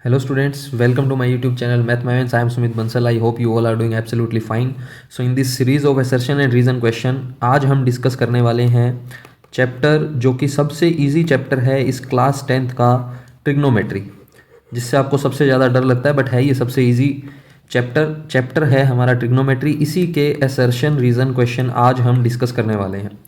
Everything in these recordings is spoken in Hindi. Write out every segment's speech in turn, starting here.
Hello students, welcome to my YouTube channel Math Mayans. I am Sumit Bansal. I hope you all are doing absolutely fine. So in this series of assertion and reason question, आज हम डिस्कस करने वाले हैं चैप्टर जो कि सबसे इजी चैप्टर है इस क्लास 10th का, ट्रिग्नोमेट्री, जिससे आपको सबसे ज़्यादा डर लगता है, बट है ये सबसे इजी चैप्टर है हमारा ट्रिग्नोमेट्री। इसी के असर्शन रीज़न क्वेश्चन आज हम डिस्कस करने वाले हैं।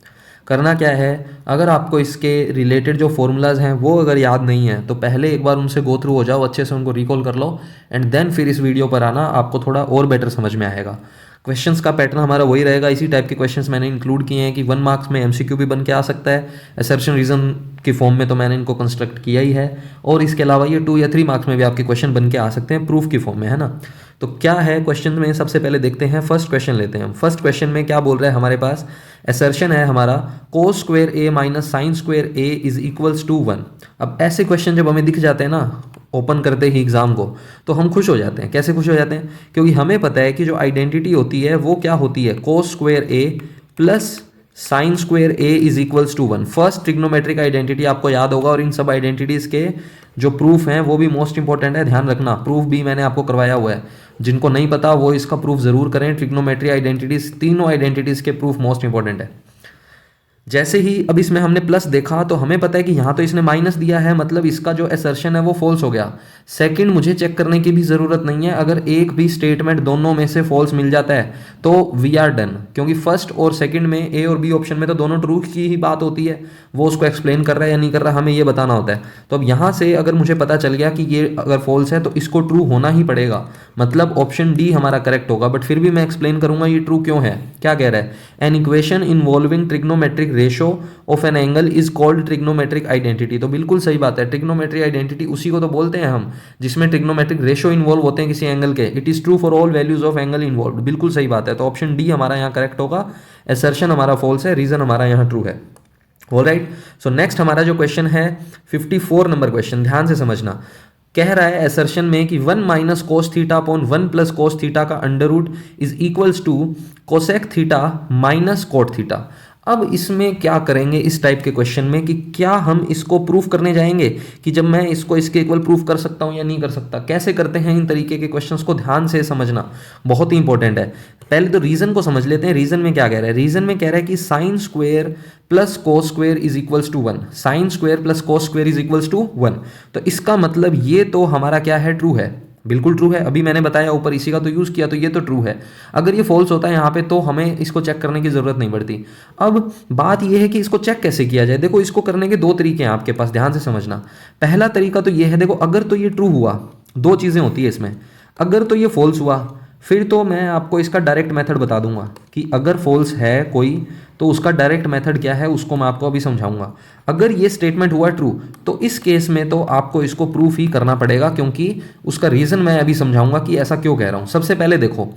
करना क्या है, अगर आपको इसके रिलेटेड जो फॉर्मूलाज़ हैं वो अगर याद नहीं है तो पहले एक बार उनसे गो थ्रू हो जाओ, अच्छे से उनको रिकॉल कर लो एंड देन फिर इस वीडियो पर आना, आपको थोड़ा और बेटर समझ में आएगा। क्वेश्चंस का पैटर्न हमारा वही रहेगा, इसी टाइप के क्वेश्चंस मैंने इंक्लूड किए हैं कि 1 मार्क्स में एमसीक्यू भी बन के आ सकता है, असर्शन रीज़न की फॉर्म में तो मैंने इनको कंस्ट्रक्ट किया ही है, और इसके अलावा ये 2 या 3 मार्क्स में भी आपके क्वेश्चन बन के आ सकते हैं प्रूफ की फॉर्म में, है ना। तो क्या है क्वेश्चन में, सबसे पहले देखते हैं। फर्स्ट क्वेश्चन लेते हैं हम। फर्स्ट क्वेश्चन में क्या बोल रहा है हमारे पास, असर्शन है हमारा cos square A minus sine square A is equals to 1। अब ऐसे क्वेश्चन जब हमें दिख जाते हैं ना ओपन करते ही एग्जाम को, तो हम खुश हो जाते हैं। कैसे खुश हो जाते हैं? क्योंकि हमें पता है कि जो आइडेंटिटी होती है वो क्या होती है, cos square A plus sine square A is equals to 1। First trigonometric identity आपको याद होगा, और इन सब आइडेंटिटीज के जो प्रूफ हैं वो भी मोस्ट इंपॉर्टेंट है, ध्यान रखना। प्रूफ भी मैंने आपको करवाया हुआ है, जिनको नहीं पता वो इसका प्रूफ जरूर करें। ट्रिग्नोमेट्री आइडेंटिटीज, तीनों आइडेंटिटीज के प्रूफ मोस्ट इंपॉर्टेंट है। जैसे ही अब इसमें हमने प्लस देखा तो हमें पता है कि यहाँ तो इसने माइनस दिया है, मतलब इसका जो असर्शन है वो फॉल्स हो गया। सेकंड, मुझे चेक करने की भी ज़रूरत नहीं है, अगर एक भी स्टेटमेंट दोनों में से फॉल्स मिल जाता है तो वी आर डन, क्योंकि फर्स्ट और सेकंड में ए और बी ऑप्शन में तो दोनों ट्रू की ही बात होती है, वो उसको एक्सप्लेन कर रहा है या नहीं कर रहा हमें ये बताना होता है। तो अब यहाँ से अगर मुझे पता चल गया कि ये अगर फॉल्स है तो इसको ट्रू होना ही पड़ेगा, मतलब ऑप्शन डी हमारा करेक्ट होगा। बट फिर भी मैं एक्सप्लेन करूंगा ये ट्रू क्यों है। क्या कह रहा है, an equation involving trigonometric ratio of an angle is called trigonometric identity. तो बिल्कुल सही बात है, ट्रिग्नोमेट्रिक आइडेंटिटी उसी को तो बोलते हैं हम जिसमें ट्रिग्नोमेट्रिक रेशो इन्वॉल्व होते हैं किसी एंगल के। It is true for all values of angle involve. बिल्कुल सही बात है, तो ऑप्शन डी हमारा यहाँ करेक्ट होगा। असर्शन हमारा फॉल्स है, रीजन हमारा यहाँ ट्रू है। ऑलराइट, सो नेक्स्ट हमारा जो क्वेश्चन है 54 नंबर क्वेश्चन, ध्यान से समझना। कह रहा है असर्शन में कि 1 minus cos theta upon 1 plus cos theta का under root is equals to cosec theta minus cot theta. अब इसमें क्या करेंगे इस टाइप के क्वेश्चन में कि क्या हम इसको प्रूफ करने जाएंगे कि जब मैं इसको इसके इक्वल प्रूफ कर सकता हूं या नहीं कर सकता। कैसे करते हैं इन तरीके के क्वेश्चंस को, ध्यान से समझना, बहुत ही इंपॉर्टेंट है। पहले तो रीजन को समझ लेते हैं। रीजन में क्या कह रहा है, रीजन में कह रहा है कि sine square plus cos square is equals to 1। Sine square plus cos square is equals to 1। तो इसका मतलब ये तो हमारा क्या है, ट्रू है, बिल्कुल ट्रू है। अभी मैंने बताया ऊपर इसी का तो यूज़ किया, तो ये तो ट्रू है। अगर ये फॉल्स होता है यहाँ पे तो हमें इसको चेक करने की ज़रूरत नहीं पड़ती। अब बात ये है कि इसको चेक कैसे किया जाए। देखो, इसको करने के 2 तरीके हैं आपके पास, ध्यान से समझना। पहला तरीका तो ये है, देखो अगर तो ये ट्रू हुआ, 2 चीज़ें होती है इसमें। अगर तो ये फॉल्स हुआ फिर तो मैं आपको इसका डायरेक्ट मेथड बता दूंगा कि अगर फॉल्स है कोई तो उसका डायरेक्ट मेथड क्या है, उसको मैं आपको अभी समझाऊंगा। अगर ये स्टेटमेंट हुआ ट्रू तो इस केस में तो आपको इसको प्रूफ ही करना पड़ेगा, क्योंकि उसका रीज़न मैं अभी समझाऊंगा कि ऐसा क्यों कह रहा हूँ। सबसे पहले देखो,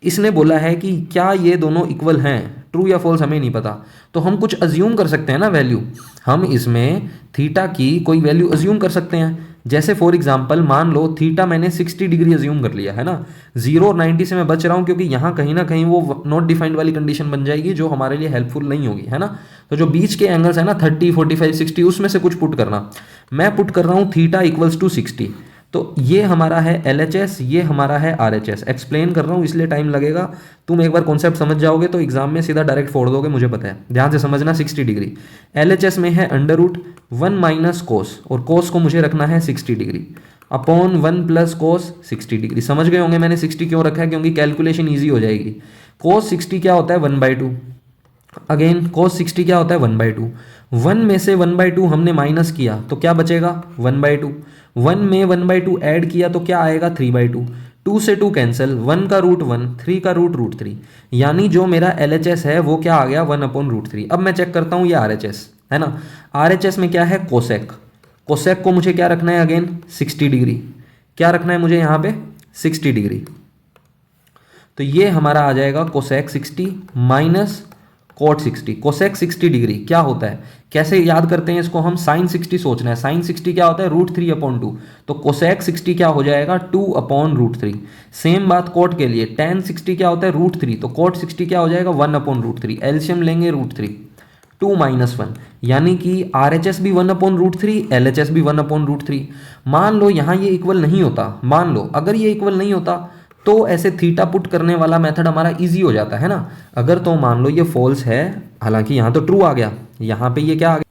इसने बोला है कि क्या ये दोनों इक्वल हैं, ट्रू या फॉल्स हमें नहीं पता, तो हम कुछ अज्यूम कर सकते हैं ना वैल्यू। हम इसमें थीटा की कोई वैल्यू अज्यूम कर सकते हैं। जैसे फॉर एग्जांपल मान लो थीटा मैंने 60 डिग्री अज्यूम कर लिया है ना। 0 और 90 से मैं बच रहा हूँ, क्योंकि यहाँ कहीं ना कहीं वो नॉट डिफाइंड वाली कंडीशन बन जाएगी जो हमारे लिए हेल्पफुल नहीं होगी, है ना। तो जो बीच के एंगल्स है ना 30, 45, 60, उसमें से कुछ पुट करना। मैं पुट कर रहा हूँ थीटा इक्वल्स टू 60। तो ये हमारा है LHS, ये हमारा है RHS। एक्सप्लेन कर रहा हूँ इसलिए टाइम लगेगा, तुम एक बार कॉन्सेप्ट समझ जाओगे तो एग्जाम में सीधा डायरेक्ट फोड़ दोगे, मुझे पता है। ध्यान से समझना, 60 डिग्री LHS में है अंडर रूट 1 माइनस कोस, और कोस को मुझे रखना है 60 डिग्री अपॉन 1 प्लस कोस 60 डिग्री। समझ गए होंगे मैंने 60 क्यों रखा है, क्योंकि कैलकुलेशन ईजी हो जाएगी। कोस 60 क्या होता है, 1/2। अगेन कोस 60 क्या होता है, 1/2। 1 में से 1/2 हमने माइनस किया तो क्या बचेगा, 1/2। 1 में 1/2 ऐड किया तो क्या आएगा, 3/2। 2 से 2 कैंसिल, 1 का रूट 1, 3 का रूट 3, यानी जो मेरा LHS है वो क्या आ गया, 1/√3। अब मैं चेक करता हूँ ये RHS है ना। RHS में क्या है, कोसेक। कोसेक को मुझे क्या रखना है, अगेन 60 डिग्री। क्या रखना है मुझे यहाँ पे, 60 डिग्री। तो ये हमारा आ जाएगा cosec 60 minus cot 60। Cosec 60 degree क्या होता है, कैसे याद करते हैं इसको हम, साइन 60 सोचना है। साइन 60 क्या होता है, √3/2। तो कोसेक 60 क्या हो जाएगा, 2/√3। सेम बात कोट के लिए, tan 60 क्या होता है, √3। तो कोट 60 क्या हो जाएगा, 1/√3। एलसीएम लेंगे √3, 2 - 1, यानी कि RHS भी 1/√3, LHS भी 1/√3। मान लो यहाँ ये इक्वल नहीं होता, मान लो अगर ये इक्वल नहीं होता तो ऐसे थीटा पुट करने वाला मेथड हमारा इजी हो जाता है ना। अगर तो मान लो ये फॉल्स है, हालांकि यहाँ तो ट्रू आ गया, यहाँ पे ये क्या आ गया,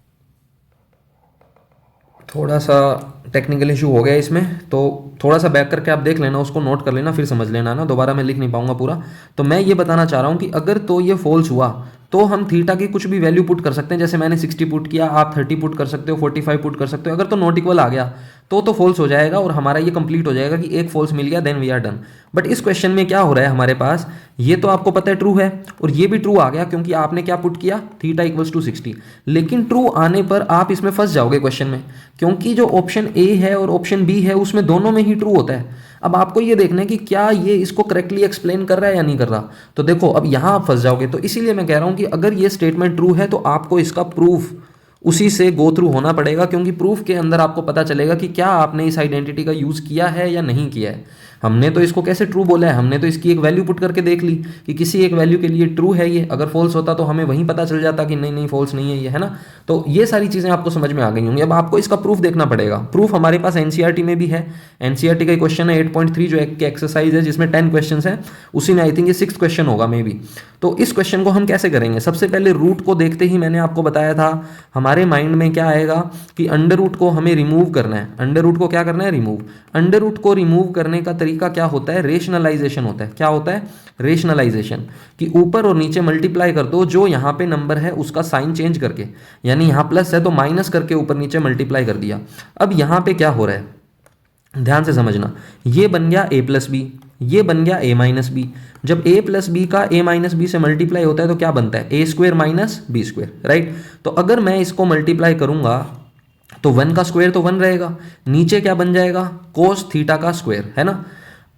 थोड़ा सा टेक्निकल इशू हो गया इसमें, तो थोड़ा सा बैक करके आप देख लेना, उसको नोट कर लेना, फिर समझ लेना ना, दोबारा मैं लिख नहीं पाऊंगा पूरा। तो मैं ये बताना चाह रहा हूँ कि अगर तो ये फॉल्स हुआ तो हम थीटा की कुछ भी वैल्यू पुट कर सकते हैं, जैसे मैंने 60 पुट किया, आप 30 पुट कर सकते हो, 45 पुट कर सकते हो। अगर तो नॉट इक्वल आ गया तो फॉल्स हो जाएगा और हमारा ये कंप्लीट हो जाएगा कि एक फॉल्स मिल गया, then we are done. But इस क्वेश्चन में क्या हो रहा है हमारे पास, ये तो आपको पता है ट्रू है और ये भी ट्रू आ गया क्योंकि आपने क्या पुट किया, थीटा इक्वल्स टू 60। लेकिन ट्रू आने पर आप इसमें फंस जाओगे क्वेश्चन में, क्योंकि जो ऑप्शन ए है और ऑप्शन बी है उसमें दोनों में ही ट्रू होता है। अब आपको ये देखना है कि क्या ये इसको करेक्टली एक्सप्लेन कर रहा है या नहीं कर रहा। तो देखो अब यहां आप फंस जाओगे, तो इसीलिए मैं कह रहा हूं कि अगर ये स्टेटमेंट ट्रू है तो आपको इसका प्रूफ उसी से गो थ्रू होना पड़ेगा, क्योंकि प्रूफ के अंदर आपको पता चलेगा कि क्या आपने इस आइडेंटिटी का यूज़ किया है या नहीं किया है। हमने तो इसको कैसे ट्रू बोला है, हमने तो इसकी एक वैल्यू पुट करके देख ली कि किसी एक वैल्यू के लिए ट्रू है ये, अगर फॉल्स होता तो हमें वहीं पता चल जाता कि नहीं नहीं फॉल्स नहीं है ये, है ना। तो ये सारी चीज़ें आपको समझ में आ गई होंगी। अब आपको इसका प्रूफ देखना पड़ेगा। प्रूफ हमारे पास एनसीईआरटी में भी है, एनसीईआरटी का क्वेश्चन है 8.3 जो एक एक्सरसाइज है जिसमें 10 क्वेश्चन है, उसी में आई थिंक ये 6th क्वेश्चन होगा मे बी। तो इस क्वेश्चन को हम कैसे करेंगे, सबसे पहले रूट को देखते ही मैंने आपको बताया था हमारे माइंड में क्या आएगा कि अंडर रूट को हमें रिमूव करना है। अंडर रूट को क्या करना है, रिमूव। अंडर रूट को रिमूव करने का तरीका क्या होता है, रेशनलाइजेशन होता है। क्या होता है, रेशनलाइजेशन, कि ऊपर और नीचे मल्टीप्लाई कर दो, जो यहाँ पे नंबर है उसका साइन चेंज करके, यानी यहाँ प्लस है तो माइनस करके ऊपर नीचे मल्टीप्लाई कर दिया। अब यहाँ पे क्या हो रहा है, ध्यान से समझना, ये बन गया a प्लस बी, ये बन गया a माइनस बी। जब a प्लस बी का a माइनस बी से मल्टीप्लाई होता है तो क्या बनता है, a square minus b square, right. तो अगर मैं इसको मल्टीप्लाई करूंगा तो 1 का स्क्वायर तो 1 रहेगा, नीचे क्या बन जाएगा, कोस थीटा का स्क्वायर, है ना।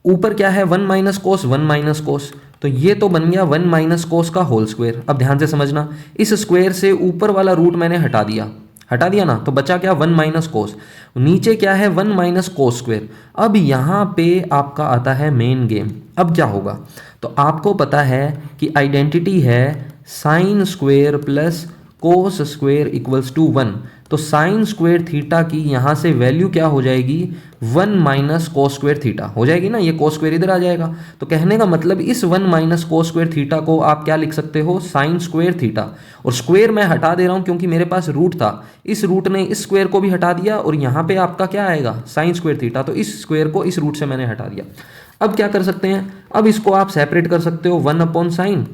ऊपर क्या है, 1 माइनस कोस, 1 माइनस कोस, तो ये तो बन गया 1 माइनस कोस का होल स्क्वायर। अब ध्यान से समझना, इस स्क्वायर से ऊपर वाला रूट मैंने हटा दिया ना, तो बचा क्या, 1 माइनस कोस। नीचे क्या है, 1 माइनस कोस स्क्वायर। अब यहाँ पे आपका आता है मेन गेम। अब क्या होगा, तो आपको पता है कि आइडेंटिटी है sine square plus cos square equals to 1। तो साइन स्क्वायर थीटा की यहाँ से वैल्यू क्या हो जाएगी, 1 माइनस कोस स्क्वायर थीटा हो जाएगी ना, ये कोस स्क्वायर इधर आ जाएगा। तो कहने का मतलब इस 1 माइनस कोस स्क्वायर थीटा को आप क्या लिख सकते हो, साइन स्क्वायर थीटा। और स्क्वायर मैं हटा दे रहा हूँ क्योंकि मेरे पास रूट था, इस रूट ने इस स्क्वायर को भी हटा दिया और यहाँ पे आपका क्या आएगा, साइन स्क्वायर थीटा। तो इस स्क्वायर को इस रूट से मैंने हटा दिया। अब क्या कर सकते हैं, अब इसको आप सेपरेट कर सकते हो 1/sin।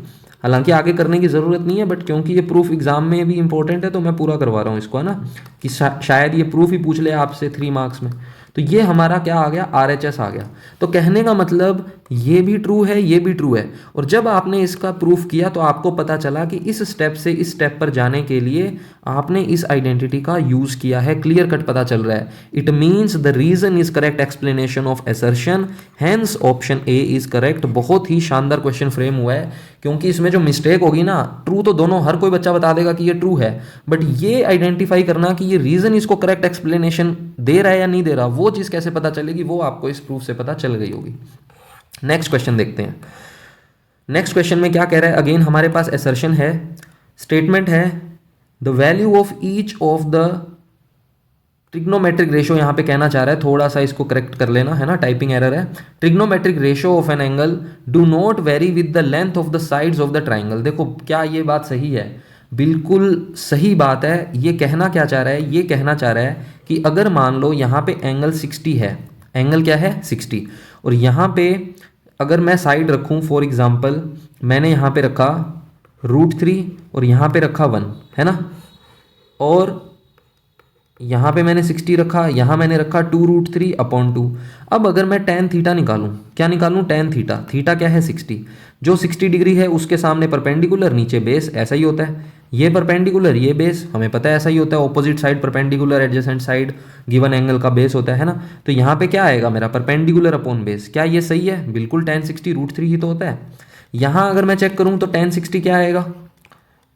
हालांकि आगे करने की ज़रूरत नहीं है, बट क्योंकि ये प्रूफ एग्जाम में भी इंपॉर्टेंट है तो मैं पूरा करवा रहा हूँ इसको, है ना, कि शायद ये प्रूफ ही पूछ ले आपसे 3 मार्क्स में। तो ये हमारा क्या आ गया, RHS आ गया। तो कहने का मतलब ये भी ट्रू है, ये भी ट्रू है। और जब आपने इसका प्रूफ किया तो आपको पता चला कि इस स्टेप से इस स्टेप पर जाने के लिए आपने इस आइडेंटिटी का यूज़ किया है, क्लियर कट पता चल रहा है। It means the reason is correct explanation of assertion, hence option A is correct. बहुत ही शानदार क्वेश्चन फ्रेम हुआ है, क्योंकि इसमें जो मिस्टेक होगी ना, ट्रू तो दोनों हर कोई बच्चा बता देगा कि ये ट्रू है, बट ये आइडेंटिफाई करना कि ये रीजन इसको करेक्ट एक्सप्लेनेशन दे रहा है या नहीं दे रहा, वो चीज़ कैसे पता चलेगी, वो आपको इस प्रूफ से पता चल गई होगी। नेक्स्ट क्वेश्चन देखते हैं। नेक्स्ट क्वेश्चन में क्या कह रहा है, अगेन हमारे पास असर्शन है, स्टेटमेंट है the value of each of the trigonometric ratio, यहाँ पे कहना चाह रहा है, थोड़ा सा इसको करेक्ट कर लेना, है ना, टाइपिंग एरर है। Trigonometric ratio of an angle do not very with the length of the sides of the triangle. देखो क्या ये बात सही है, बिल्कुल सही बात है। ये कहना क्या चाह रहा है, ये कहना चाह रहा है कि अगर मान लो यहाँ पे एंगल 60 है, एंगल क्या है 60, और यहाँ पे अगर मैं साइड रखूँ, फॉर एग्जाम्पल मैंने यहाँ पे रखा √3 और यहाँ पे रखा 1, है ना, और यहाँ पे मैंने 60 रखा, यहाँ मैंने रखा 2√3/2। अब अगर मैं tan थीटा निकालूँ, क्या निकालूँ, tan थीटा, थीटा क्या है 60, जो 60 डिग्री है उसके सामने परपेंडिकुलर, नीचे बेस, ऐसा ही होता है। ये परपेंडिकुलर, ये बेस, हमें पता है ऐसा ही होता है, opposite side perpendicular, adjacent side given angle का बेस होता है ना। तो यहाँ पे क्या आएगा मेरा, परपेंडिकुलर अपॉन बेस। क्या ये सही है, बिल्कुल tan 60 √3 ही तो होता है। यहाँ अगर मैं चेक करूँ तो tan 60 क्या आएगा,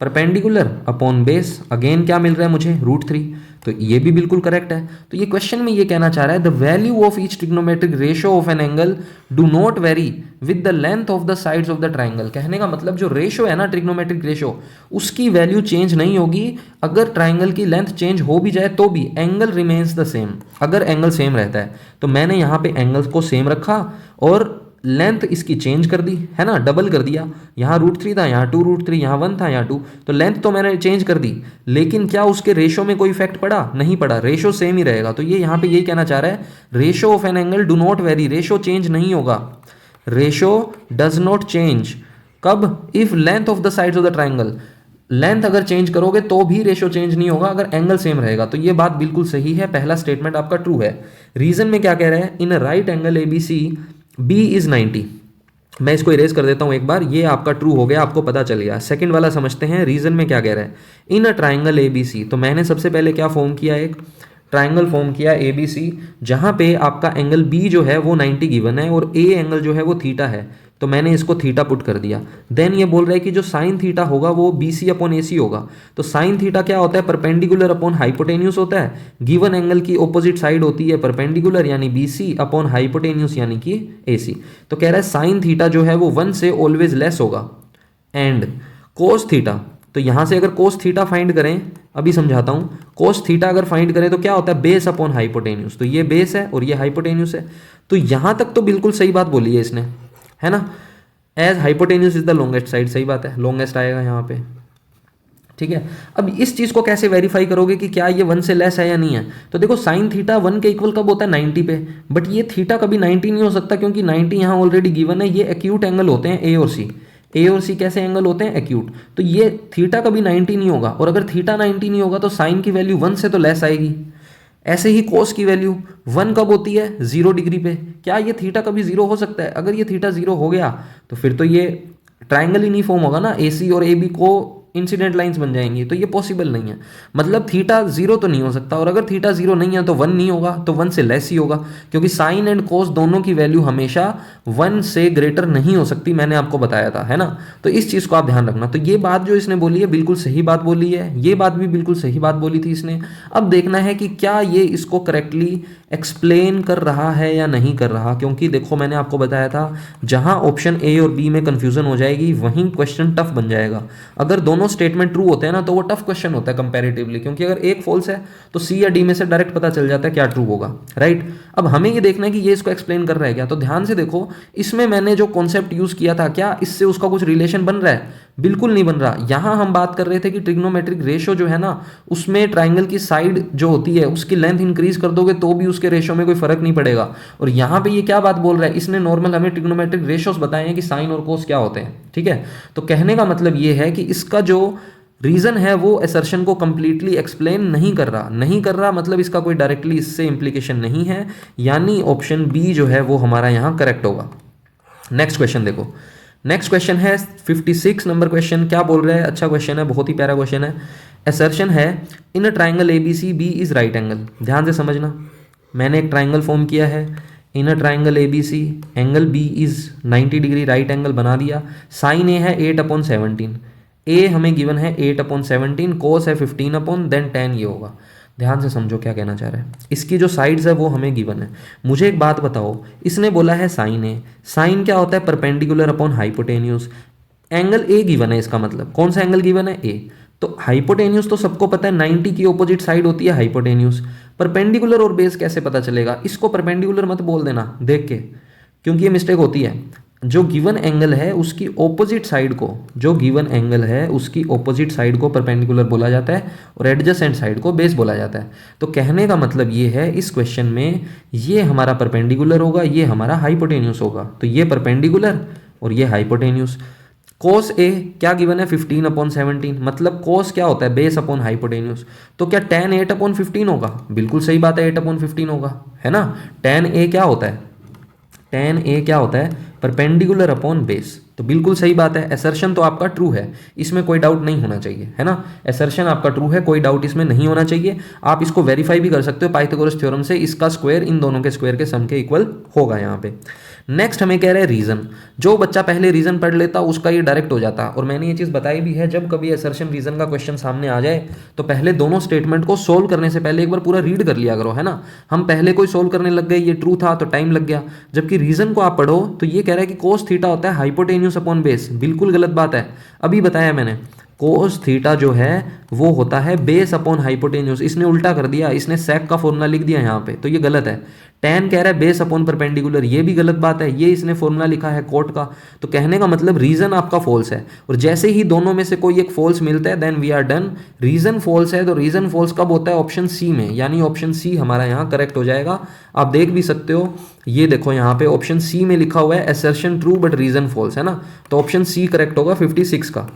परपेंडिकुलर अपॉन बेस, अगेन क्या मिल रहा है मुझे, √3। तो ये भी बिल्कुल करेक्ट है। तो ये क्वेश्चन में ये कहना चाह रहा है the value of each trigonometric ratio of an angle do not very with the length of the sides of the triangle. कहने का मतलब जो रेशो है ना ट्रिग्नोमेट्रिक रेशो, उसकी वैल्यू चेंज नहीं होगी। अगर ट्राइंगल की लेंथ चेंज हो भी जाए तो भी एंगल रिमेन्स द सेम। अगर एंगल सेम रहता है तो मैंने यहाँ पे एंगल को सेम रखा और लेंथ इसकी चेंज कर दी, है ना, डबल कर दिया। यहाँ √3 था, यहाँ 2√3, यहाँ 1 था, यहाँ 2, तो लेंथ तो मैंने चेंज कर दी, लेकिन क्या उसके रेशो में कोई इफेक्ट पड़ा? नहीं पड़ा, रेशो सेम ही रहेगा। तो ये यहाँ पे यही कहना चाह रहा है ratio of an angle do not very, ratio change नहीं होगा, रेशो डज नॉट चेंज। कब? If length of the sides of the triangle, length अगर चेंज करोगे तो भी रेशो चेंज नहीं होगा अगर एंगल सेम रहेगा। तो ये बात बिल्कुल सही है, पहला स्टेटमेंट आपका ट्रू है। रीजन में क्या कह रहे हैं? In right angle ABC B is 90। मैं इसको इरेज कर देता हूं एक बार, ये आपका ट्रू हो गया, आपको पता चल गया। सेकंड वाला समझते हैं, रीजन में क्या कह रहा है? इन अ ट्राइंगल ABC, तो मैंने सबसे पहले क्या फॉर्म किया, एक ट्राइंगल फॉर्म किया ABC, जहां पे आपका एंगल B जो है वो 90 गिवन है और A एंगल जो है वो थीटा है, तो मैंने इसको थीटा पुट कर दिया। देन ये बोल रहा है कि जो साइन थीटा होगा वो BC अपॉन AC होगा। तो साइन थीटा क्या होता है? परपेंडिकुलर अपॉन हाइपोटेन्यूस होता है। गिवन एंगल की ऑपोजिट साइड होती है परपेंडिकुलर यानी BC अपॉन हाइपोटेन्यूस यानी कि AC। तो कह रहा है साइन थीटा जो है वो 1 से ऑलवेज लेस होगा। एंड कोस थीटा, तो यहां से अगर कोस थीटा फाइंड करें, अभी समझाता हूं, कोस थीटा अगर फाइंड करें तो क्या होता है? Base upon hypotenuse. तो ये बेस है और ये हाइपोटेन्यूस है। तो यहां तक तो बिल्कुल सही बात बोली है इसने, है ना। As hypotenuse is the longest side, सही बात है, लॉन्गेस्ट आएगा यहाँ पे, ठीक है। अब इस चीज को कैसे वेरीफाई करोगे कि क्या ये 1 से लेस है या नहीं है? तो देखो साइन थीटा 1 के इक्वल कब होता है? 90 पे। बट ये थीटा कभी 90 नहीं हो सकता क्योंकि 90 यहाँ ऑलरेडी गिवन है। ये एक्यूट एंगल होते हैं A और C। A और C कैसे एंगल होते हैं? एक्यूट। तो ये थीटा कभी 90 नहीं होगा, और अगर थीटा 90 नहीं होगा तो साइन की वैल्यू 1 से तो लेस आएगी। ऐसे ही कोस की वैल्यू 1 कब होती है? 0 डिग्री पे। क्या ये थीटा कभी 0 हो सकता है? अगर ये थीटा 0 हो गया तो फिर तो ये ट्राइंगल ही नहीं फॉर्म होगा ना, AC और AB को इंसिडेंट लाइंस बन जाएंगी, तो ये पॉसिबल नहीं है। मतलब थीटा 0 तो नहीं हो सकता, और अगर थीटा 0 नहीं है तो 1 नहीं होगा, तो 1 से लेस ही होगा, क्योंकि साइन एंड कोस दोनों की वैल्यू हमेशा 1 से ग्रेटर नहीं हो सकती, मैंने आपको बताया था, है ना। तो इस चीज को आप ध्यान रखना। तो ये बात जो इसने बोली है बिल्कुल सही बात बोली है, ये बात भी बिल्कुल सही बात बोली थी इसने। अब देखना है कि क्या ये इसको करेक्टली एक्सप्लेन कर रहा है या नहीं कर रहा, क्योंकि देखो मैंने आपको बताया था जहां ऑप्शन A और B में कंफ्यूजन हो जाएगी वहीं क्वेश्चन टफ बन जाएगा। अगर दोनों स्टेटमेंट ट्रू होते हैं ना तो वो टफ क्वेश्चन होता है कंपैरेटिवली, क्योंकि अगर एक फॉल्स है तो C या D में से डायरेक्ट पता चल जाता है क्या ट्रू होगा, राइट। अब हमें ये देखना है कि ये इसको एक्सप्लेन कर रहा है क्या। तो ध्यान से देखो, इसमें मैंने जो कॉन्सेप्ट यूज किया था, क्या इससे उसका कुछ रिलेशन बन रहा है? बिल्कुल नहीं बन रहा। यहां हम बात कर रहे थे कि ट्रिग्नोमेट्रिक रेशो जो है ना, उसमें ट्राइंगल की साइड जो होती है उसकी लेंथ इंक्रीज कर दोगे तो भी उसके रेशो में कोई फर्क नहीं पड़ेगा। और यहां पे ये क्या बात बोल रहा है? इसने नॉर्मल हमें ट्रिग्नोमेट्रिक रेशोस बताए हैं कि साइन और कोस क्या होते हैं, ठीक है। तो कहने का मतलब ये है कि इसका जो रीजन है वो असर्शन को कंप्लीटली एक्सप्लेन नहीं कर रहा। नहीं कर रहा मतलब इसका कोई डायरेक्टली इससे इंप्लीकेशन नहीं है, यानी ऑप्शन बी जो है वो हमारा यहाँ करेक्ट होगा। नेक्स्ट क्वेश्चन देखो, नेक्स्ट क्वेश्चन है 56 नंबर क्वेश्चन। क्या बोल रहा है? अच्छा क्वेश्चन है, बहुत ही प्यारा क्वेश्चन है। असर्शन है in a triangle ABC B is right angle. ध्यान से समझना, मैंने एक ट्राइंगल फॉर्म किया है, in a triangle ABC angle B is 90 degree, right angle बना दिया। साइन A है 8/17, A हमें गिवन है 8/17, कोस है 15 देन 10 ये होगा। ध्यान से समझो क्या कहना चाह रहा है। इसकी जो साइड्स है वो हमें गिवन है। मुझे एक बात बताओ, इसने बोला है साइन ए, साइन क्या होता है? Perpendicular upon hypotenuse. Angle A given है, इसका मतलब कौन सा एंगल गिवन है? ए। तो हाइपोटेन्यूस तो सबको पता है 90 की ऑपोजिट साइड होती है हाइपोटेन्यूस। परपेंडिकुलर और बेस कैसे पता चलेगा? इसको परपेंडिकुलर मत बोल देना देख के, क्योंकि ये मिस्टेक होती है। जो गिवन एंगल है उसकी ऑपोजिट साइड को, जो गिवन एंगल है उसकी ऑपोजिट साइड को परपेंडिकुलर बोला जाता है और एडजेसेंट साइड को बेस बोला जाता है। तो कहने का मतलब ये है इस क्वेश्चन में ये हमारा परपेंडिकुलर होगा, ये हमारा हाइपोटेन्यूस होगा। तो ये परपेंडिकुलर और ये हाइपोटेन्यूस। कोस ए क्या गिवन है? 15/17, मतलब कोस क्या होता है? Base upon hypotenuse. तो क्या tan 8/15 होगा? बिल्कुल सही बात है, 8/15 होगा, है ना। tan a क्या होता है? tan a क्या होता है? Perpendicular upon base. तो बिल्कुल सही बात है, असर्शन तो आपका ट्रू है, इसमें कोई डाउट नहीं होना चाहिए, है ना। असर्शन आपका ट्रू है, कोई डाउट इसमें नहीं होना चाहिए। आप इसको वेरीफाई भी कर सकते हो पाइथागोरस थ्योरम से, इसका स्क्वायर इन दोनों के स्क्वायर के सम के इक्वल होगा यहाँ पे। नेक्स्ट हमें कह रहे हैं रीजन। जो बच्चा पहले रीजन पढ़ लेता उसका ये डायरेक्ट हो जाता, और मैंने ये चीज़ बताई भी है, जब कभी असर्शन रीजन का क्वेश्चन सामने आ जाए तो पहले दोनों स्टेटमेंट को सोल्व करने से पहले एक बार पूरा रीड कर लिया करो, है ना। हम पहले कोई सोल्व करने लग गए, ये ट्रू था तो टाइम लग गया, जबकि रीजन को आप पढ़ो तो ये कह रहा है कि कोस थीटा होता है हाइपोटेन्यूस अपॉन बेस। बिल्कुल गलत बात है, अभी बताया मैंने। कोस थीटा जो है वो होता है बेस अपॉन हाइपोटेन्यूस। इसने उल्टा कर दिया, इसने सेक का फॉर्मूला लिख दिया यहाँ पे, तो ये गलत है। टेन कह रहा है बेस अपॉन परपेंडिकुलर, ये भी गलत बात है, ये इसने फॉर्मूला लिखा है कोट का। तो कहने का मतलब रीजन आपका फॉल्स है, और जैसे ही दोनों में से कोई एक फॉल्स मिलता है then we are done. Reason false है तो रीजन फॉल्स कब होता है? ऑप्शन सी में, यानी ऑप्शन सी हमारा यहाँ करेक्ट हो जाएगा। आप देख भी सकते हो, ये देखो यहाँ पे ऑप्शन सी में लिखा हुआ है assertion true but reason false, है ना। तो ऑप्शन सी करेक्ट होगा 56 का।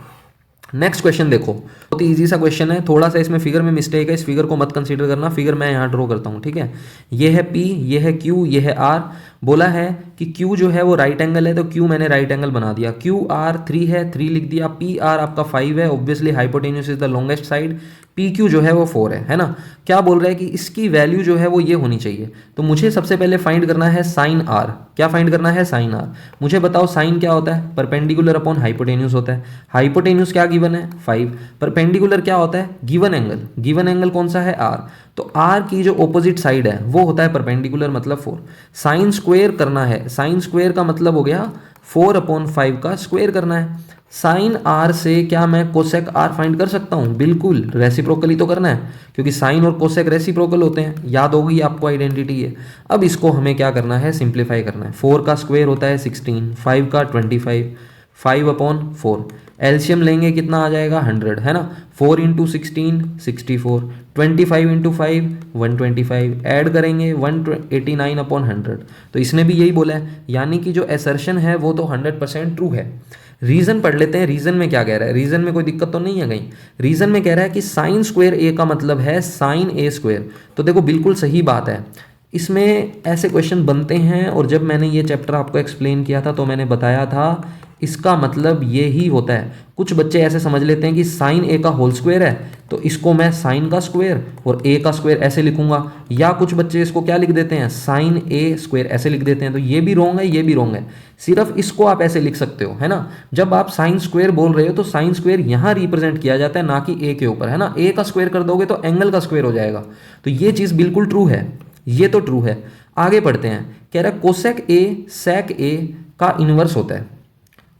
नेक्स्ट क्वेश्चन देखो, बहुत ही इजी सा क्वेश्चन है, थोड़ा सा इसमें फिगर में मिस्टेक है, इस फिगर को मत कंसीडर करना। फिगर मैं यहाँ ड्रॉ करता हूँ, ठीक है। ये है P, ये है Q, ये है R। बोला है कि Q जो है वो राइट एंगल है, तो Q मैंने राइट एंगल बना दिया। QR 3 है, 3 लिख दिया। PR आपका 5 है, obviously hypotenuse is the longest side. PQ जो है वो 4 है ना। क्या बोल रहा है कि इसकी वैल्यू जो है वो ये होनी चाहिए, तो मुझे सबसे पहले फाइंड करना है साइन R। क्या फाइंड करना है? Sine R। मुझे बताओ साइन क्या होता है? परपेंडिकुलर अपॉन हाइपोटेन्यूस होता है। हाइपोटेन्यूस क्या गिवन है? 5। परपेंडिकुलर क्या होता है? Given angle. गिवन एंगल कौन सा है? R। तो R की जो ऑपोजिट साइड है वो होता है परपेंडिकुलर, मतलब 4। साइन स्क्वायर करना है, साइन स्क्वायर का मतलब हो गया 4/5 का स्क्वायर करना है। साइन R से क्या मैं कोसेक R फाइंड कर सकता हूँ? बिल्कुल, रेसिप्रोकली तो करना है, क्योंकि साइन और कोसेक रेसिप्रोकल होते हैं, याद होगी आपको, आइडेंटिटी है। अब इसको हमें क्या करना है? सिंप्लीफाई करना है। 4 का स्क्वायर होता है 16, 5 का 25, 5/4। एलसीएम लेंगे कितना आ जाएगा? 100, है ना। 4 × 16 64, 25 × 5 125, ऐड करेंगे 189/100। तो इसने भी यही बोला है, यानी कि जो एसर्शन है वो तो 100% ट्रू है। रीजन पढ़ लेते हैं, रीजन में क्या कह रहा है। रीजन में कोई दिक्कत तो नहीं है कहीं। रीजन में कह रहा है कि साइन स्क्वायर ए का मतलब है साइन ए स्क्वायर। तो देखो बिल्कुल सही बात है, इसमें ऐसे क्वेश्चन बनते हैं, और जब मैंने ये चैप्टर आपको एक्सप्लेन किया था तो मैंने बताया था इसका मतलब ये ही होता है। कुछ बच्चे ऐसे समझ लेते हैं कि साइन ए का होल स्क्वायर है तो इसको मैं साइन का स्क्वायर और ए का स्क्वायर ऐसे लिखूंगा, या कुछ बच्चे इसको क्या लिख देते हैं? साइन ए स्क्वायर ऐसे लिख देते हैं। तो ये भी रॉन्ग है, ये भी रॉन्ग है। सिर्फ इसको आप ऐसे लिख सकते हो, है ना। जब आप साइन स्क्वायर बोल रहे हो तो साइन स्क्वायर यहाँ रिप्रेजेंट किया जाता है, ना कि ए के ऊपर, है ना। ए का स्क्वायर कर दोगे तो एंगल का स्क्वायर हो जाएगा। तो ये चीज़ बिल्कुल ट्रू है, ये तो ट्रू है। आगे बढ़ते हैं, कह रहा है कोसेक ए सेक ए का इनवर्स होता है।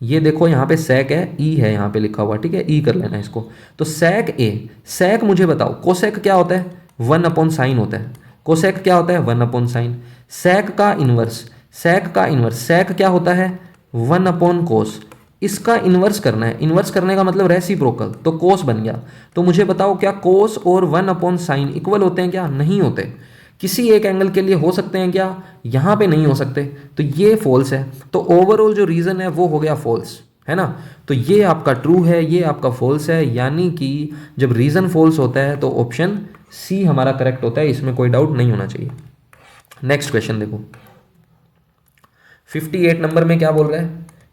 ये देखो यहाँ पे सेक है, ई है यहाँ पे लिखा हुआ, ठीक है, ई कर लेना इसको। तो सेक ए, सेक मुझे बताओ कोसेक क्या होता है? 1/sin होता है। कोसेक क्या होता है? 1/sin। सेक का इनवर्स, सेक का इनवर्स, सेक क्या होता है? 1/cos। इसका इनवर्स करना है, इनवर्स करने का मतलब रेसिप्रोकल, तो कोस बन गया। तो मुझे बताओ क्या कोस और 1/sin इक्वल होते हैं क्या? नहीं होते। किसी एक एंगल के लिए हो सकते हैं क्या? यहाँ पे नहीं हो सकते, तो ये फॉल्स है। तो ओवरऑल जो रीजन है वो हो गया फॉल्स, है ना। तो ये आपका ट्रू है, ये आपका फॉल्स है, यानी कि जब रीजन फॉल्स होता है तो ऑप्शन सी हमारा करेक्ट होता है, इसमें कोई डाउट नहीं होना चाहिए। नेक्स्ट क्वेश्चन देखो, 58 नंबर में क्या बोल रहा है?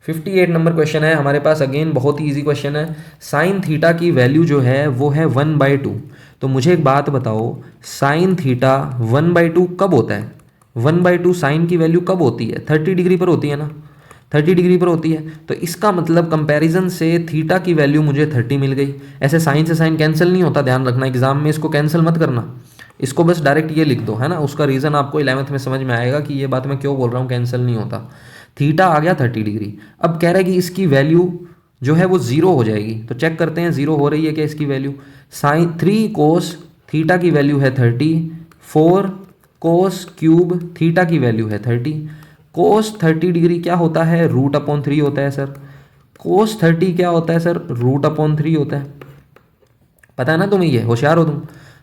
58 नंबर क्वेश्चन है हमारे पास, अगेन बहुत ही इजी क्वेश्चन है। साइन थीटा की वैल्यू जो है वो है 1/2। तो मुझे एक बात बताओ, साइन थीटा 1/2 कब होता है? 1/2 साइन की वैल्यू कब होती है? 30 डिग्री पर होती है ना, 30 डिग्री पर होती है। तो इसका मतलब कंपैरिजन से थीटा की वैल्यू मुझे 30 मिल गई। ऐसे साइन से साइन कैंसिल नहीं होता, ध्यान रखना, एग्जाम में इसको कैंसिल मत करना, इसको बस डायरेक्ट ये लिख दो, है ना। उसका रीज़न आपको 11th में समझ में आएगा कि ये बात मैं क्यों बोल रहा हूँ, कैंसिल नहीं होता। थीटा आ गया 30 डिग्री। अब कह रहा है कि इसकी वैल्यू जो है वो 0 हो जाएगी, तो चेक करते हैं 0 हो रही है क्या इसकी वैल्यू। साइन 3 कोस थीटा की वैल्यू है 30, 4 कोस क्यूब थीटा की वैल्यू है 30। कोस 30 डिग्री क्या होता है? √3 होता है सर। कोस 30 क्या होता है सर? √3 होता है। पता है ना तुम्हें, ये होशियार हो तुम।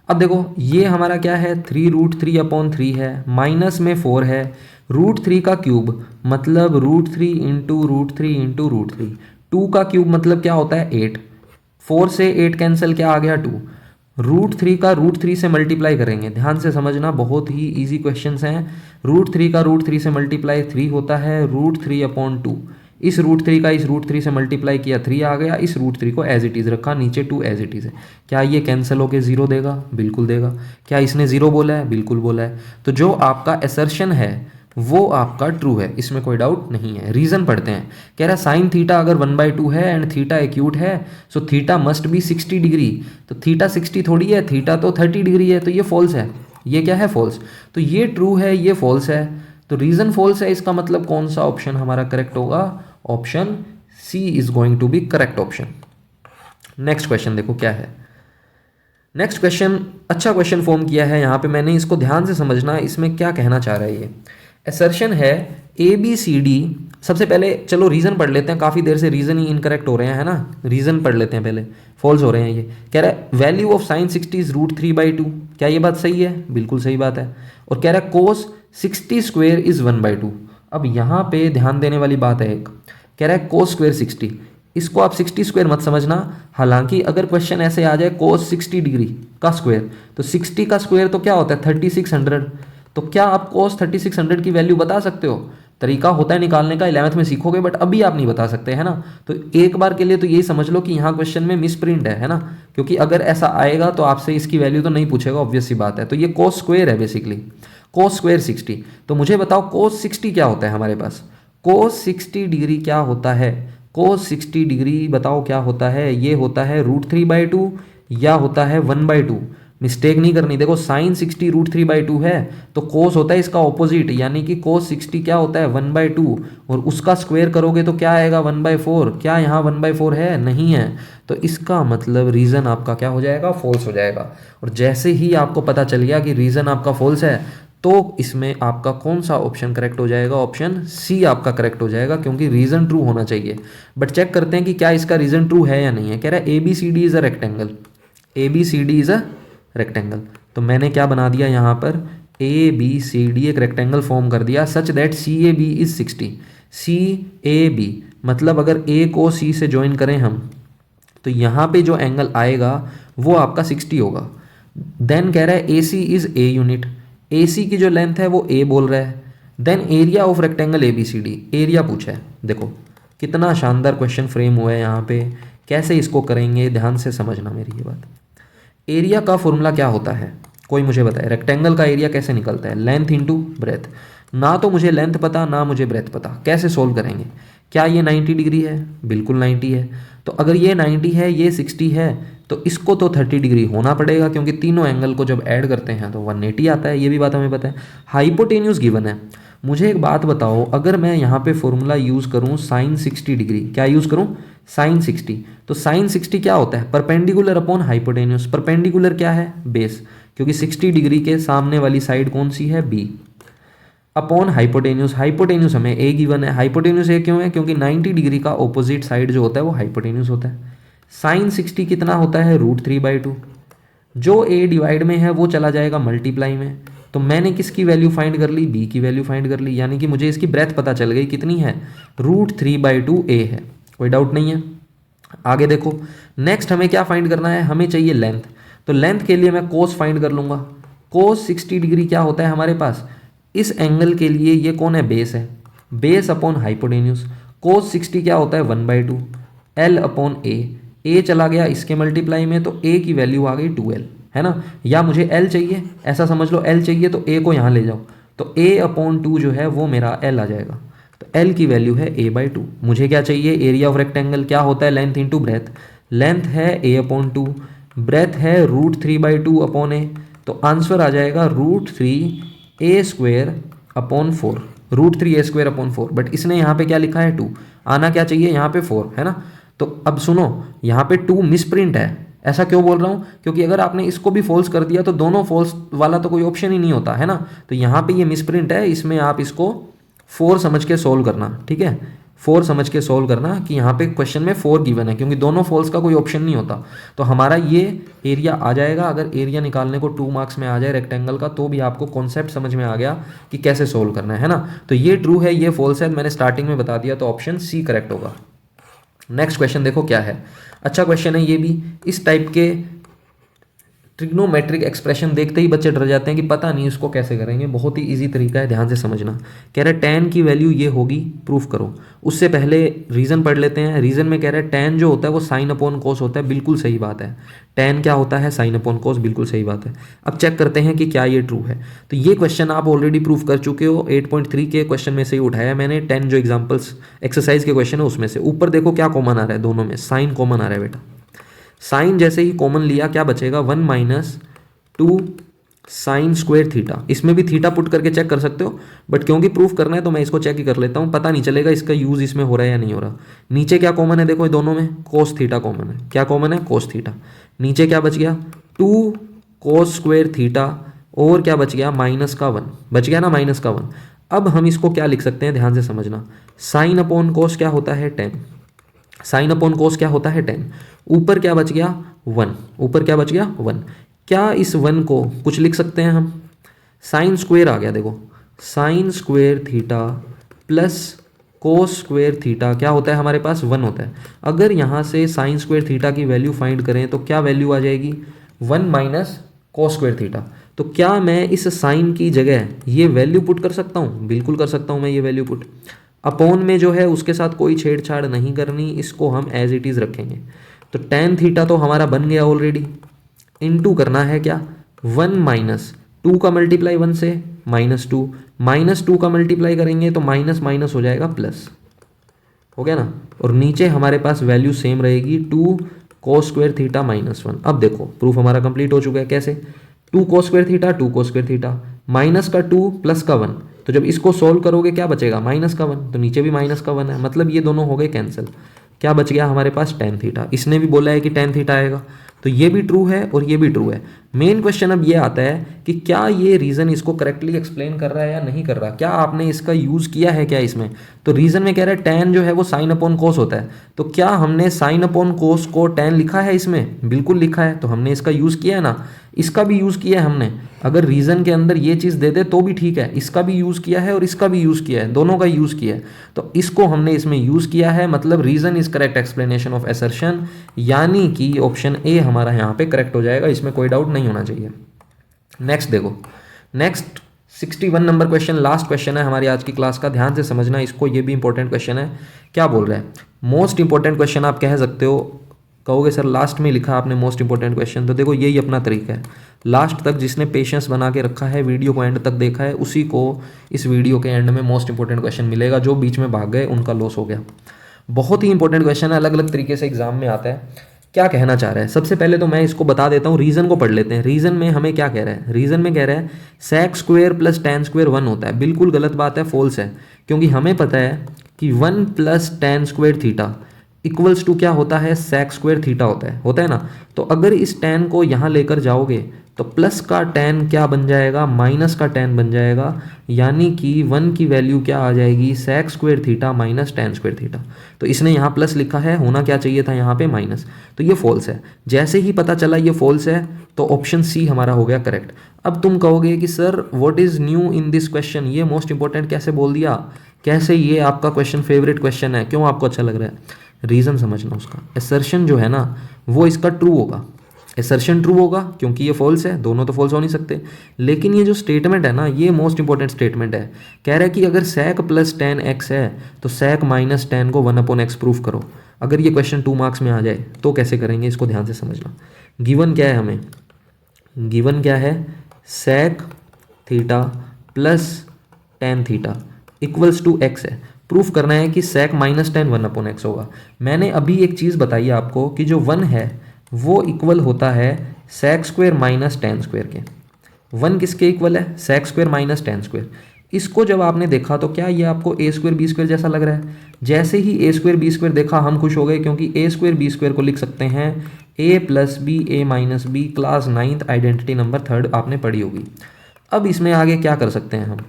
अब देखो ये हमारा क्या है? 3√3/3 है, माइनस में 4 है, √3 का क्यूब मतलब √3 × √3 × √3। 2 का क्यूब मतलब क्या होता है? 8। 4 से 8 कैंसिल, क्या आ गया? 2। √3 का √3 से मल्टीप्लाई करेंगे, ध्यान से समझना, बहुत ही इजी क्वेश्चंस हैं। √3 का √3 से मल्टीप्लाई 3 होता है, √3/2। इस √3 का इस √3 से मल्टीप्लाई किया, 3 आ गया, इस √3 को एज इट इज़ रखा, नीचे 2 एज इट इज़ है। क्या ये कैंसिल होकर 0 देगा? बिल्कुल देगा। क्या इसने 0 बोला है? बिल्कुल बोला है। तो जो आपका एसर्शन है वो आपका ट्रू है, इसमें कोई डाउट नहीं है। रीज़न पढ़ते हैं। कह रहा साइन थीटा अगर 1/2 है एंड थीटा एक्यूट है, so theta must be 60 degree. तो थीटा 60 थोड़ी है, थीटा तो 30 डिग्री है, तो ये फॉल्स है। ये क्या है? फॉल्स। तो ये ट्रू है, ये फॉल्स है। तो रीज़न फॉल्स है, इसका मतलब कौन सा ऑप्शन हमारा करेक्ट होगा? Option C is going to be correct option. Next question देखो क्या है। नेक्स्ट क्वेश्चन अच्छा क्वेश्चन फॉर्म किया है यहाँ पे, मैंने इसको ध्यान से समझना है, इसमें क्या कहना चाह रहा है ये। असर्शन है ए बी सी डी। सबसे पहले चलो रीज़न पढ़ लेते हैं, काफ़ी देर से रीज़न ही इनकरेक्ट हो रहे हैं, है ना। रीज़न पढ़ लेते हैं पहले, फॉल्स हो रहे हैं ये। कह रहा है वैल्यू ऑफ साइन 60 इज √3/2। क्या ये बात सही है? बिल्कुल सही बात है। और कह रहा है कोस 60 स्क्वेयर इज 1/2। अब यहाँ पे ध्यान देने वाली बात है एक, कह रहा है कोस स्क्वेयर 60, इसको आप 60 स्क्वायर मत समझना। हालांकि अगर क्वेश्चन ऐसे आ जाए कोस 60 डिग्री का स्क्वायर, तो 60 का स्क्वायर तो क्या होता है? 3600। तो क्या आप कोस 3600 की वैल्यू बता सकते हो? तरीका होता है निकालने का, 11th में सीखोगे, बट अभी आप नहीं बता सकते, है ना। तो एक बार के लिए तो यही समझ लो कि यहाँ क्वेश्चन में मिस प्रिंट है ना। क्योंकि अगर ऐसा आएगा तो आपसे इसकी वैल्यू तो नहीं पूछेगा, ऑब्वियस सी बात है। तो ये कोस स्क्वायर है बेसिकली, कोस स्क्वायर 60। तो मुझे बताओ कोस 60 क्या होता है हमारे पास? कोस 60 डिग्री क्या होता है? कोस 60 डिग्री बताओ क्या होता है? ये होता है √3/2 या होता है 1/2। मिस्टेक नहीं करनी। देखो साइन 60 √3/2 है, तो कोस होता है इसका ऑपोजिट, यानी कि कोस 60 क्या होता है? 1/2। और उसका स्क्वायर करोगे तो क्या आएगा? 1/4। क्या यहाँ 1/4 है? नहीं है। तो इसका मतलब रीज़न आपका क्या हो जाएगा? फॉल्स हो जाएगा। और जैसे ही आपको पता चल गया कि रीज़न आपका फॉल्स है, तो इसमें आपका कौन सा ऑप्शन करेक्ट हो जाएगा? ऑप्शन सी आपका करेक्ट हो जाएगा, क्योंकि रीज़न ट्रू होना चाहिए। बट चेक करते हैं कि क्या इसका रीज़न ट्रू है या नहीं है। कह रहा है ABCD is a rectangle. ABCD is a rectangle. तो मैंने क्या बना दिया यहाँ पर? ABCD एक रेक्टेंगल फॉर्म कर दिया such that CAB is 60। CAB मतलब अगर A को C से ज्वाइन करें हम, तो यहाँ पे जो एंगल आएगा वो आपका 60 होगा। देन कह रहा है AC is A unit. AC की जो लेंथ है वो A बोल रहा है। Then area of rectangle ABCD, area पूछा है। देखो कितना शानदार क्वेश्चन फ्रेम हुआ है यहाँ पे। कैसे इसको करेंगे, ध्यान से समझना मेरी ये बात। एरिया का फॉर्मूला क्या होता है? कोई मुझे बताए, रेक्टेंगल का एरिया कैसे निकलता है? Length into breadth. ना तो मुझे लेंथ पता, ना मुझे ब्रेथ पता, कैसे सोल्व करेंगे? क्या ये 90 डिग्री है? बिल्कुल 90 है। तो अगर ये 90 है, ये 60 है, तो इसको तो 30 डिग्री होना पड़ेगा, क्योंकि तीनों एंगल को जब ऐड करते हैं तो 180 आता है। ये भी बात हमें पता है। हाइपोटेन्यूज गिवन है। मुझे एक बात बताओ, अगर मैं यहाँ पे फॉर्मूला यूज़ करूँ साइन 60 डिग्री, क्या यूज़ करूँ? साइन 60। तो साइन 60 क्या होता है? Perpendicular upon hypotenuse. परपेंडिकुलर क्या है? बेस, क्योंकि 60 डिग्री के सामने वाली साइड कौन सी है? बी। Upon hypotenuse. हाइपोटेन्यूज हमें ए गिवन है। हाइपोटेन्यूज ए क्यों है? क्योंकि 90 डिग्री का ऑपोजिट साइड जो होता है वो हाइपोटेन्यूज होता है। साइन 60 कितना होता है? √3/2। जो ए डिवाइड में है वो चला जाएगा मल्टीप्लाई में। तो मैंने किसकी वैल्यू फाइंड कर ली? बी की वैल्यू फाइंड कर ली, यानी कि मुझे इसकी ब्रेथ पता चल गई कितनी है? √3/2 ए है। कोई डाउट नहीं है। आगे देखो, नेक्स्ट हमें क्या फाइंड करना है? हमें चाहिए लेंथ। तो लेंथ के लिए मैं कोस फाइंड कर लूँगा। कोस 60 डिग्री क्या होता है हमारे पास? इस एंगल के लिए ये कौन है? बेस है। Base upon hypotenuse. कोस 60 क्या होता है? 1/2 L अपॉन ए चला गया इसके मल्टीप्लाई में, तो ए की वैल्यू आ गई 2L, है ना। या मुझे L चाहिए, ऐसा समझ लो L चाहिए, तो ए को यहाँ ले जाओ, तो A/2 जो है वो मेरा L आ जाएगा। तो L की वैल्यू है A/2। मुझे क्या चाहिए? एरिया ऑफ रेक्टेंगल क्या होता है? Length into breadth. लेंथ है A/2, ब्रेथ है √3/2 अपॉन ए। तो आंसर आ जाएगा √3a² upon 4। √3a² upon 4। But इसने यहाँ पे क्या लिखा है? 2। आना क्या चाहिए यहाँ पे? 4, है ना। तो अब सुनो, यहाँ पे 2 मिसप्रिंट है। ऐसा क्यों बोल रहा हूँ? क्योंकि अगर आपने इसको भी फॉल्स कर दिया तो दोनों फॉल्स वाला तो कोई ऑप्शन ही नहीं होता, है ना। तो यहाँ पे ये मिसप्रिंट है, इसमें आप इसको 4 समझ के सोल्व करना, ठीक है। 4 समझ के सोल्व करना कि यहाँ पे क्वेश्चन में 4 गिवन है, क्योंकि दोनों फॉल्स का कोई ऑप्शन नहीं होता। तो हमारा ये एरिया आ जाएगा। अगर एरिया निकालने को 2 मार्क्स में आ जाए रेक्टेंगल का, तो भी आपको कॉन्सेप्ट समझ में आ गया कि कैसे सोल्व करना है ना। तो ये ट्रू है, ये फॉल्स है, मैंने स्टार्टिंग में बता दिया, तो ऑप्शन सी करेक्ट होगा। नेक्स्ट क्वेश्चन देखो क्या है। अच्छा क्वेश्चन है ये भी। इस टाइप के ट्रिग्नोमेट्रिक एक्सप्रेशन देखते ही बच्चे डर जाते हैं कि पता नहीं इसको कैसे करेंगे। बहुत ही इजी तरीका है, ध्यान से समझना। कह रहा है tan की वैल्यू ये होगी, प्रूफ करो। उससे पहले रीज़न पढ़ लेते हैं। रीज़न में कह रहा है tan जो होता है वो साइन अपॉन कोस होता है, बिल्कुल सही बात है। tan क्या होता है? साइन अपॉन कोस, बिल्कुल सही बात है। अब चेक करते हैं कि क्या ये ट्रू है। तो ये क्वेश्चन आप ऑलरेडी प्रूफ कर चुके हो, 8.3 के क्वेश्चन में से ही उठाया मैंने। 10 जो एग्जाम्पल्स एक्सरसाइज के क्वेश्चन है उसमें से। ऊपर देखो क्या कॉमन आ रहा है, दोनों में साइन कॉमन आ रहा है बेटा। साइन जैसे ही कॉमन लिया क्या बचेगा? 1 माइनस 2 साइन स्क्वायर थीटा। इसमें भी थीटा पुट करके चेक कर सकते हो, बट क्योंकि प्रूफ करना है तो मैं इसको चेक ही कर लेता हूँ, पता नहीं चलेगा इसका यूज इसमें हो रहा है या नहीं हो रहा। नीचे क्या कॉमन है? देखो ये दोनों में कोस थीटा कॉमन है। क्या कॉमन है? Cos theta. नीचे क्या बच गया? 2 कोस स्क्वायर थीटा, और क्या बच गया? माइनस का 1 बच गया ना, माइनस का 1। अब हम इसको क्या लिख सकते हैं, ध्यान से समझना। साइन अपॉन कोस क्या होता है? 10। साइन अपॉन कोस क्या होता है? 10। ऊपर क्या बच गया? 1। ऊपर क्या बच गया? 1। क्या इस 1 को कुछ लिख सकते हैं हम? साइन स्क्वेयर आ गया, देखो sine square theta plus cos square theta क्या होता है हमारे पास? 1 होता है। अगर यहाँ से साइन स्क्वेयर थीटा की वैल्यू फाइंड करें तो क्या वैल्यू आ जाएगी? 1 माइनस कोस स्क्वेयर थीटा। तो क्या मैं इस साइन की जगह ये वैल्यू पुट कर सकता हूँ? बिल्कुल कर सकता हूँ मैं ये वैल्यू पुट। अपॉन में जो है उसके साथ कोई छेड़छाड़ नहीं करनी, इसको हम एज इट इज़ रखेंगे। तो टेन थीटा तो हमारा बन गया ऑलरेडी। इनटू करना है क्या? 1 माइनस 2 का मल्टीप्लाई 1 से -2, -2 का मल्टीप्लाई करेंगे तो माइनस माइनस हो जाएगा प्लस, हो गया ना। और नीचे हमारे पास वैल्यू सेम रहेगी 2 कोस स्क्वायर थीटा -1। अब देखो प्रूफ हमारा कंप्लीट हो चुका है। कैसे? 2 cos square theta, 2 cos square theta, minus का 2 प्लस का 1। तो जब इसको सोल्व करोगे क्या बचेगा? माइनस का 1। तो नीचे भी माइनस का 1 है, मतलब ये दोनों हो गए कैंसिल। क्या बच गया हमारे पास? tan theta. इसने भी बोला है कि tan थीटा आएगा, तो ये भी ट्रू है और ये भी ट्रू है। मेन क्वेश्चन अब ये आता है कि क्या ये रीज़न इसको करेक्टली एक्सप्लेन कर रहा है या नहीं कर रहा, क्या आपने इसका यूज़ किया है क्या इसमें। तो रीज़न में कह रहा है tan जो है वो साइन अपॉन कोस होता है, तो क्या हमने साइन अपॉन कोस को tan लिखा है इसमें? बिल्कुल लिखा है, तो हमने इसका यूज़ किया है ना। इसका भी यूज़ किया है हमने। अगर रीज़न के अंदर ये चीज़ दे दे तो भी ठीक है, इसका भी यूज़ किया है और इसका भी यूज़ किया है, दोनों का यूज़ किया है। तो इसको हमने इसमें यूज़ किया है, मतलब reason is correct explanation of assertion, यानी कि ऑप्शन ए हमारा यहाँ पे करेक्ट हो जाएगा, इसमें कोई डाउट नहीं होना चाहिए। नेक्स्ट देखो, next 61 number question, last question है हमारी आज की क्लास का। ध्यान से समझना इसको, ये भी इंपॉर्टेंट क्वेश्चन है। क्या बोल रहा है? मोस्ट इंपॉर्टेंट क्वेश्चन आप कह सकते हो। कहोगे सर लास्ट में लिखा आपने मोस्ट इंपॉर्टेंट क्वेश्चन, तो देखो यही अपना तरीका है। लास्ट तक जिसने पेशेंस बना के रखा है, वीडियो को एंड तक देखा है, उसी को इस वीडियो के एंड में मोस्ट इंपॉर्टेंट क्वेश्चन मिलेगा। जो बीच में भाग गए उनका लॉस हो गया। बहुत ही इंपॉर्टेंट क्वेश्चन है, अलग अलग तरीके से एग्जाम में आता है। क्या कहना चाह रहा है? सबसे पहले तो मैं इसको बता देता हूँ, रीजन को पढ़ लेते हैं। रीजन में हमें क्या कह रहा है? रीजन में कह रहा है sec square plus tan square 1 होता है। बिल्कुल गलत बात है, फॉल्स है, क्योंकि हमें पता है कि 1 plus tan square theta equals to क्या होता है? sec स्क्वेयर थीटा होता है ना। तो अगर इस tan को यहाँ लेकर जाओगे तो प्लस का tan क्या बन जाएगा? माइनस का tan बन जाएगा, यानी कि 1 की वैल्यू क्या आ जाएगी? sec square theta minus tan square theta. तो इसने यहाँ प्लस लिखा है, होना क्या चाहिए था यहाँ पे माइनस, तो ये फॉल्स है। जैसे ही पता चला ये फॉल्स है तो ऑप्शन सी हमारा हो गया करेक्ट। अब तुम कहोगे कि sir what is new in this question, ये मोस्ट इंपॉर्टेंट कैसे बोल दिया, कैसे ये आपका क्वेश्चन फेवरेट क्वेश्चन है, क्यों आपको अच्छा लग रहा है? रीज़न समझना उसका। असर्शन जो है ना वो इसका ट्रू होगा, असर्शन ट्रू होगा क्योंकि ये फॉल्स है, दोनों तो फॉल्स हो नहीं सकते। लेकिन ये जो स्टेटमेंट है ना, ये मोस्ट इंपॉर्टेंट स्टेटमेंट है। कह रहा है कि अगर sec प्लस tan x है तो sec माइनस tan को 1/x प्रूफ करो। अगर ये क्वेश्चन 2 मार्क्स में आ जाए तो कैसे करेंगे, इसको ध्यान से समझना। गिवन क्या है हमें? गिवन क्या है? sec theta plus tan theta equals to x है। प्रूफ करना है कि sec माइनस tan 1/x होगा। मैंने अभी एक चीज़ बताई आपको कि जो 1 है वो इक्वल होता है sec square minus tan square के। 1 किसके इक्वल है? sec square minus tan square. इसको जब आपने देखा तो क्या ये आपको a स्क्वेयर बी स्क्वेयर जैसा लग रहा है? जैसे ही a स्क्वेयर बी स्क्वेयर देखा हम खुश हो गए, क्योंकि a स्क्वेयर बी स्क्वेयर को लिख सकते हैं a plus b a minus b, class 9th identity number 3rd आपने पढ़ी होगी। अब इसमें आगे क्या कर सकते हैं हम?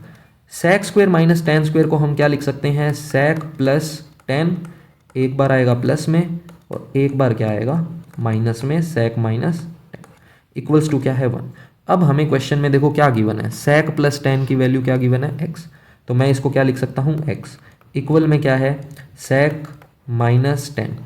sec square minus tan square को हम क्या लिख सकते हैं? sec प्लस tan, एक बार आएगा प्लस में और एक बार क्या आएगा माइनस में, sec minus tan equals to क्या है 1। अब हमें क्वेश्चन में देखो क्या गिवन है, sec प्लस tan की वैल्यू क्या गिवन है? x। तो मैं इसको क्या लिख सकता हूँ? x इक्वल में क्या है? sec minus tan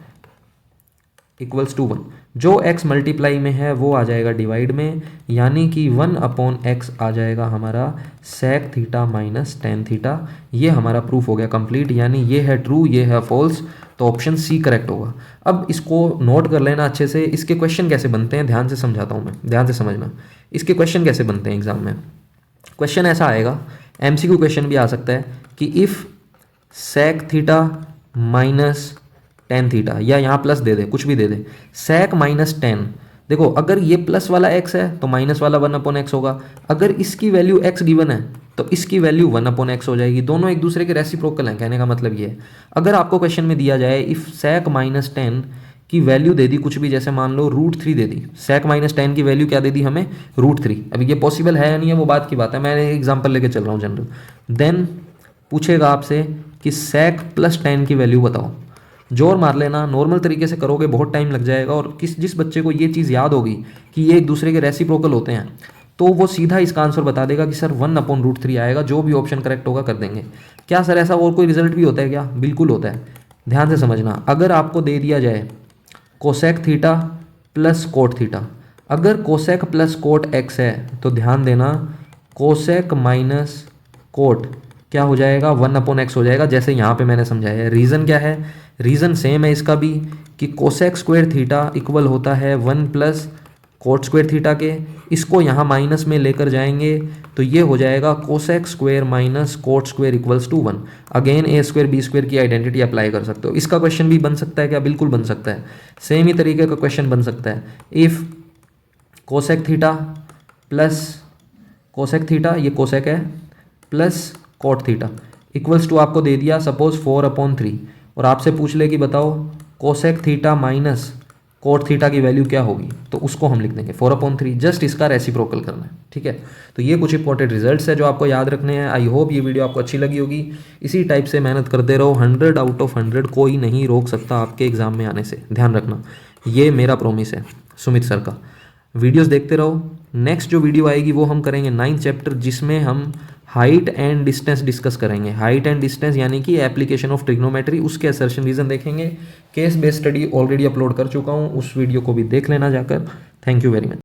equals to 1। जो x मल्टीप्लाई में है वो आ जाएगा डिवाइड में, यानी कि 1/x आ जाएगा हमारा sec theta minus tan theta. ये हमारा प्रूफ हो गया कंप्लीट, यानी ये है ट्रू, ये है फॉल्स, तो ऑप्शन सी करेक्ट होगा। अब इसको नोट कर लेना अच्छे से। इसके क्वेश्चन कैसे बनते हैं ध्यान से समझाता हूँ मैं, ध्यान से समझना। इसके क्वेश्चन कैसे बनते हैं एग्जाम में। क्वेश्चन ऐसा आएगा, MCQ क्वेश्चन भी आ सकता है कि if sec theta minus tan theta, या यहाँ प्लस दे दे, कुछ भी दे दे, sec माइनस टेन। देखो अगर ये प्लस वाला x है तो माइनस वाला 1/x होगा, अगर इसकी वैल्यू x गिवन है तो इसकी वैल्यू 1/x हो जाएगी। दोनों एक दूसरे के रेसिप्रोकल हैं, कहने का मतलब ये है। अगर आपको क्वेश्चन में दिया जाए इफ़ sec माइनस टेन की वैल्यू दे दी कुछ भी, जैसे मान लो √3 दे दी, sec माइनस टेन की वैल्यू क्या दे दी हमें, √3। अभी ये पॉसिबल है या नहीं है वो बात की बात है, मैं एग्जाम्पल लेके चल रहा हूँ जनरल। देन पूछेगा आपसे कि sec प्लस टेन की वैल्यू बताओ। जोर मार लेना, नॉर्मल तरीके से करोगे बहुत टाइम लग जाएगा, और जिस बच्चे को ये चीज़ याद होगी कि ये एक दूसरे के रेसिप्रोकल होते हैं तो वो सीधा इसका आंसर बता देगा कि सर 1/√3 आएगा, जो भी ऑप्शन करेक्ट होगा कर देंगे। क्या सर ऐसा और कोई रिजल्ट भी होता है क्या? बिल्कुल होता है। ध्यान से समझना, अगर आपको दे दिया जाए cosec theta plus cot theta, अगर कोसेक प्लस कोट x है तो ध्यान देना कोसेक माइनस कोट क्या हो जाएगा, 1/x हो जाएगा, जैसे यहाँ पे मैंने समझाया है। रीज़न क्या है, रीज़न सेम है इसका भी कि कोसेक स्क्वायर थीटा इक्वल होता है 1 प्लस कोट स्क्वायर थीटा के। इसको यहाँ माइनस में लेकर जाएंगे तो ये हो जाएगा cosec square minus cot square equals to 1। Again a square b square की आइडेंटिटी अप्लाई कर सकते हो। इसका क्वेश्चन भी बन सकता है क्या? बिल्कुल बन सकता है। सेम ही तरीके का क्वेश्चन बन सकता है, if cosec theta plus cosec theta, ये कोसेक है, plus cot theta equals to आपको दे दिया सपोज 4/3, और आपसे पूछ ले कि बताओ cosec theta minus cot theta की वैल्यू क्या होगी, तो उसको हम लिख देंगे 4/3। जस्ट इसका रेसिप्रोकल करना है, ठीक है। तो ये कुछ इंपॉर्टेंट रिजल्ट्स है जो आपको याद रखने हैं। आई होप ये वीडियो आपको अच्छी लगी होगी। इसी टाइप से मेहनत करते रहो, 100 आउट ऑफ 100 कोई नहीं रोक सकता आपके एग्जाम में आने से, ध्यान रखना, ये मेरा प्रॉमिस है सुमित सर का। वीडियोस देखते रहो। नेक्स्ट जो वीडियो आएगी वो हम करेंगे 9th चैप्टर, जिसमें हम हाइट एंड डिस्टेंस डिस्कस करेंगे। हाइट एंड डिस्टेंस यानी कि एप्लीकेशन ऑफ ट्रिग्नोमेट्री, उसके असर्शन रीजन देखेंगे। Case based study already upload कर चुका हूँ, उस वीडियो को भी देख लेना जाकर। Thank you very much.